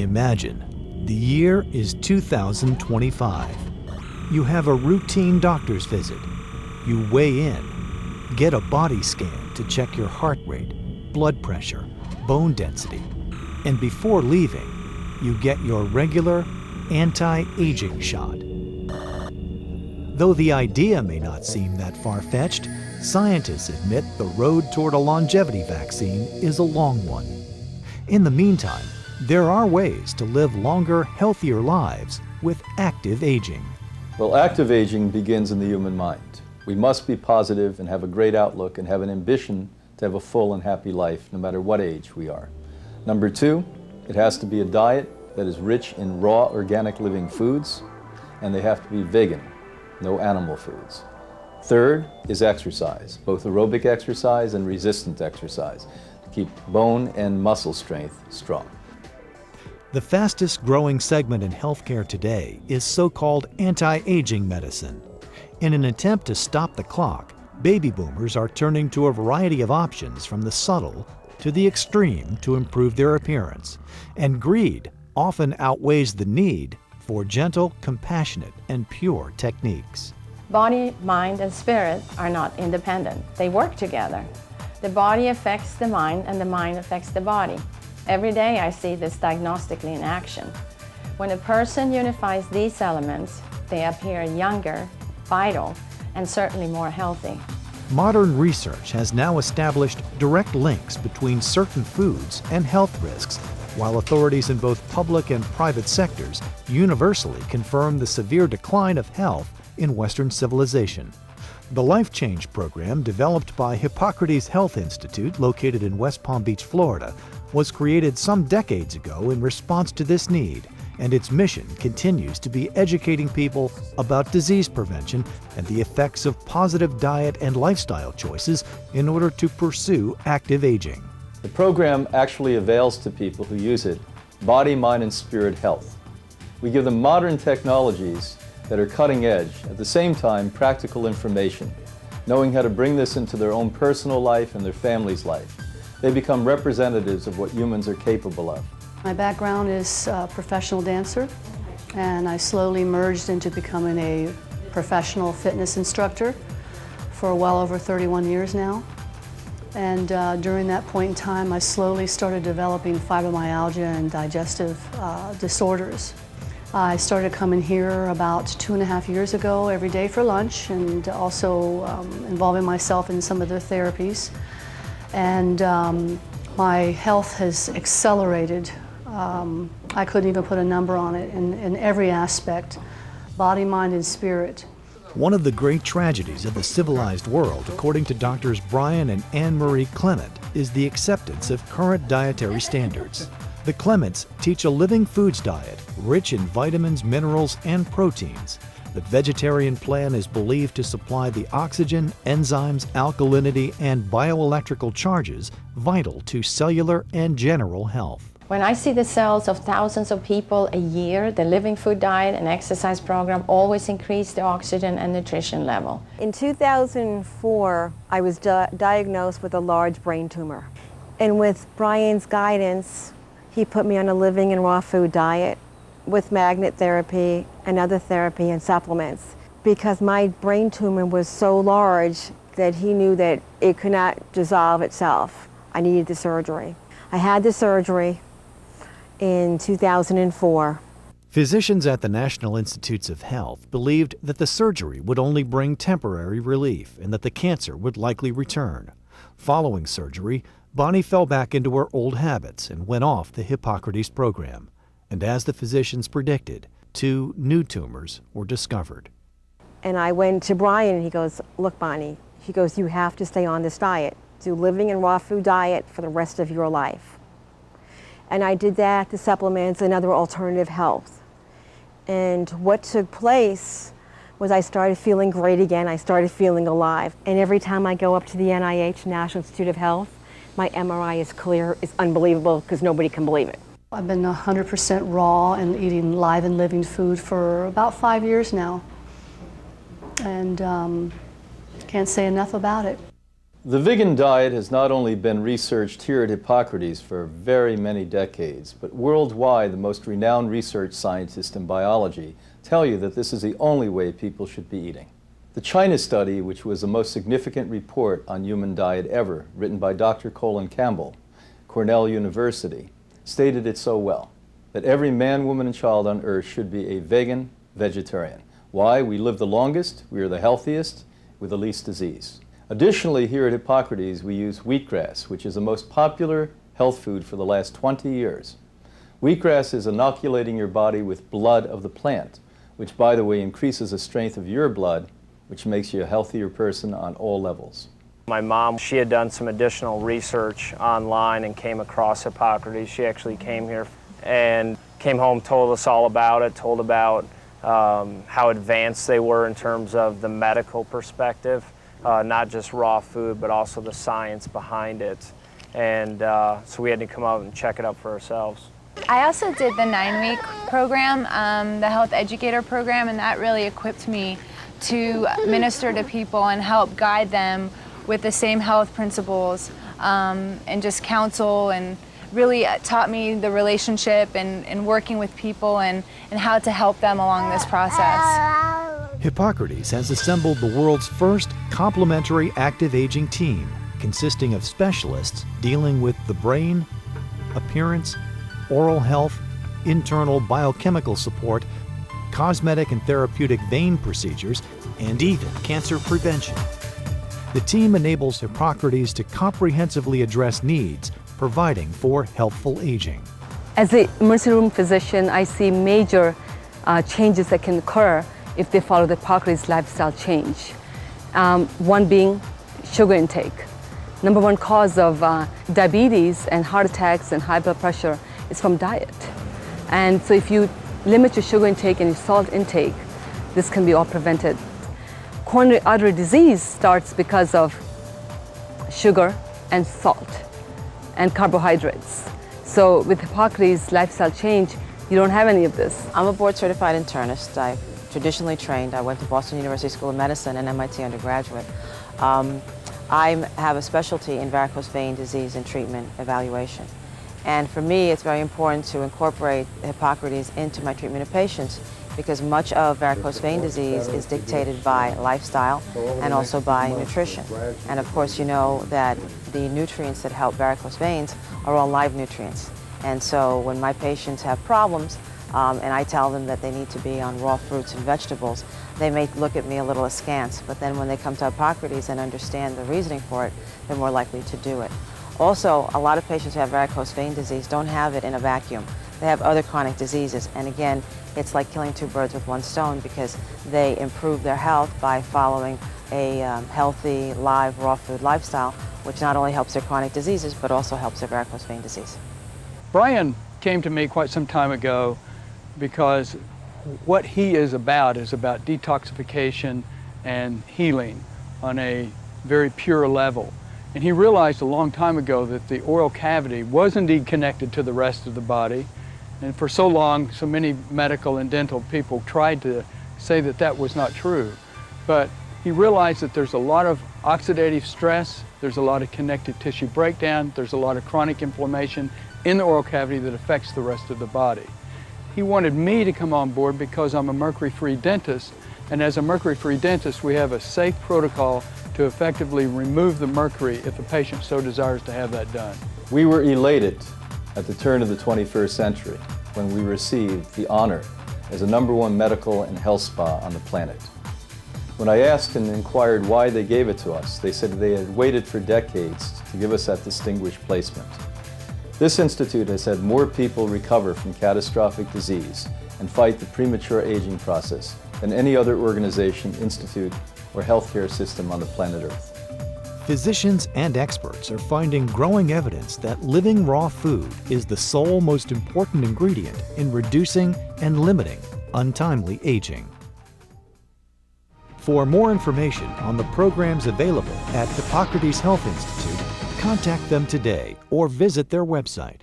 Imagine, the year is 2025. You have a routine doctor's visit. You weigh in, get a body scan to check your heart rate, blood pressure, bone density, and before leaving, you get your regular anti-aging shot. Though the idea may not seem that far-fetched, scientists admit the road toward a longevity vaccine is a long one. In the meantime, there are ways to live longer, healthier lives with active aging. Well, active aging begins in the human mind. We must be positive and have a great outlook and have an ambition to have a full and happy life, no matter what age we are. Number two, it has to be a diet that is rich in raw, organic living foods, and they have to be vegan, no animal foods. Third is exercise, both aerobic exercise and resistant exercise, to keep bone and muscle strength strong. The fastest growing segment in healthcare today is so-called anti-aging medicine. In an attempt to stop the clock, baby boomers are turning to a variety of options from the subtle to the extreme to improve their appearance. And greed often outweighs the need for gentle, compassionate, and pure techniques. Body, mind, and spirit are not independent. They work together. The body affects the mind, and the mind affects the body. Every day I see this diagnostically in action. When a person unifies these elements, they appear younger, vital, and certainly more healthy. Modern research has now established direct links between certain foods and health risks, while authorities in both public and private sectors universally confirm the severe decline of health in Western civilization. The Life Change program, developed by Hippocrates Health Institute, located in West Palm Beach, Florida, was created some decades ago in response to this need, and its mission continues to be educating people about disease prevention and the effects of positive diet and lifestyle choices in order to pursue active aging. The program actually avails to people who use it body, mind, and spirit health. We give them modern technologies that are cutting edge, at the same time practical information, knowing how to bring this into their own personal life and their family's life. They become representatives of what humans are capable of. My background is a professional dancer, and I slowly merged into becoming a professional fitness instructor for well over 31 years now. And during that point in time, I slowly started developing fibromyalgia and digestive disorders. I started coming here about 2.5 years ago every day for lunch, and also involving myself in some of the therapies. And my health has accelerated. I couldn't even put a number on it in every aspect, body, mind, and spirit. One of the great tragedies of the civilized world, according to Doctors Brian and Anne-Marie Clement, is the acceptance of current dietary standards. The Clements teach a living foods diet rich in vitamins, minerals, and proteins. The vegetarian plan is believed to supply the oxygen, enzymes, alkalinity, and bioelectrical charges vital to cellular and general health. When I see the cells of thousands of people a year, the living food diet and exercise program always increase the oxygen and nutrition level. In 2004, I was diagnosed with a large brain tumor. And with Brian's guidance, he put me on a living and raw food diet with magnet therapy and other therapy and supplements, because my brain tumor was so large that he knew that it could not dissolve itself. I needed the surgery. I had the surgery in 2004. Physicians at the National Institutes of Health believed that the surgery would only bring temporary relief and that the cancer would likely return. Following surgery, Bonnie fell back into her old habits and went off the Hippocrates program. And as the physicians predicted, 2 new tumors were discovered. And I went to Brian and he goes, "Look, Bonnie," he goes, "you have to stay on this diet. Do living and raw food diet for the rest of your life." And I did that, the supplements, and other alternative health. And what took place was I started feeling great again. I started feeling alive. And every time I go up to the NIH, National Institute of Health, my MRI is clear. It's unbelievable because nobody can believe it. I've been 100% raw and eating live and living food for about 5 years now. And can't say enough about it. The vegan diet has not only been researched here at Hippocrates for very many decades, but worldwide the most renowned research scientists in biology tell you that this is the only way people should be eating. The China study, which was the most significant report on human diet ever, written by Dr. Colin Campbell, Cornell University, stated it so well, that every man, woman, and child on earth should be a vegan vegetarian. Why? We live the longest, we are the healthiest, with the least disease. Additionally, here at Hippocrates, we use wheatgrass, which is the most popular health food for the last 20 years. Wheatgrass is inoculating your body with blood of the plant, which, by the way, increases the strength of your blood, which makes you a healthier person on all levels. My mom, she had done some additional research online and came across Hippocrates. She actually came here and came home, told us all about it, told about how advanced they were in terms of the medical perspective. Not just raw food, but also the science behind it. And so we had to come out and check it out for ourselves. I also did the 9-week program, the Health Educator program, and that really equipped me to minister to people and help guide them with the same health principles and just counsel, and really taught me the relationship and working with people and how to help them along this process. Hippocrates has assembled the world's first complementary active aging team, consisting of specialists dealing with the brain, appearance, oral health, internal biochemical support, cosmetic and therapeutic vein procedures, and even cancer prevention. The team enables Hippocrates to comprehensively address needs, providing for healthful aging. As an emergency room physician, I see major changes that can occur if they follow the Hippocrates lifestyle change. One being sugar intake. Number one cause of diabetes and heart attacks and high blood pressure is from diet. And so if you limit your sugar intake and your salt intake, this can be all prevented. Coronary artery disease starts because of sugar and salt and carbohydrates. So with Hippocrates lifestyle change, you don't have any of this. I'm a board certified internist. I've traditionally trained. I went to Boston University School of Medicine and MIT undergraduate. I have a specialty in varicose vein disease and treatment evaluation. And for me, it's very important to incorporate Hippocrates into my treatment of patients, because much of varicose vein disease is dictated by lifestyle and also by nutrition. And of course, you know that the nutrients that help varicose veins are all live nutrients. And so when my patients have problems, and I tell them that they need to be on raw fruits and vegetables, they may look at me a little askance, but then when they come to Hippocrates and understand the reasoning for it, they're more likely to do it. Also, a lot of patients who have varicose vein disease don't have it in a vacuum. They have other chronic diseases, and again, it's like killing two birds with one stone, because they improve their health by following a healthy, live, raw food lifestyle, which not only helps their chronic diseases, but also helps their varicose vein disease. Brian came to me quite some time ago because what he is about detoxification and healing on a very pure level. And he realized a long time ago that the oral cavity was indeed connected to the rest of the body. And for so long, so many medical and dental people tried to say that that was not true. But he realized that there's a lot of oxidative stress, there's a lot of connective tissue breakdown, there's a lot of chronic inflammation in the oral cavity that affects the rest of the body. He wanted me to come on board because I'm a mercury-free dentist, and as a mercury-free dentist, we have a safe protocol to effectively remove the mercury if a patient so desires to have that done. We were elated at the turn of the 21st century when we received the honor as the #1 medical and health spa on the planet. When I asked and inquired why they gave it to us, they said they had waited for decades to give us that distinguished placement. This institute has had more people recover from catastrophic disease and fight the premature aging process than any other organization, institute, or healthcare system on the planet Earth. Physicians and experts are finding growing evidence that living raw food is the sole most important ingredient in reducing and limiting untimely aging. For more information on the programs available at Hippocrates Health Institute, contact them today or visit their website.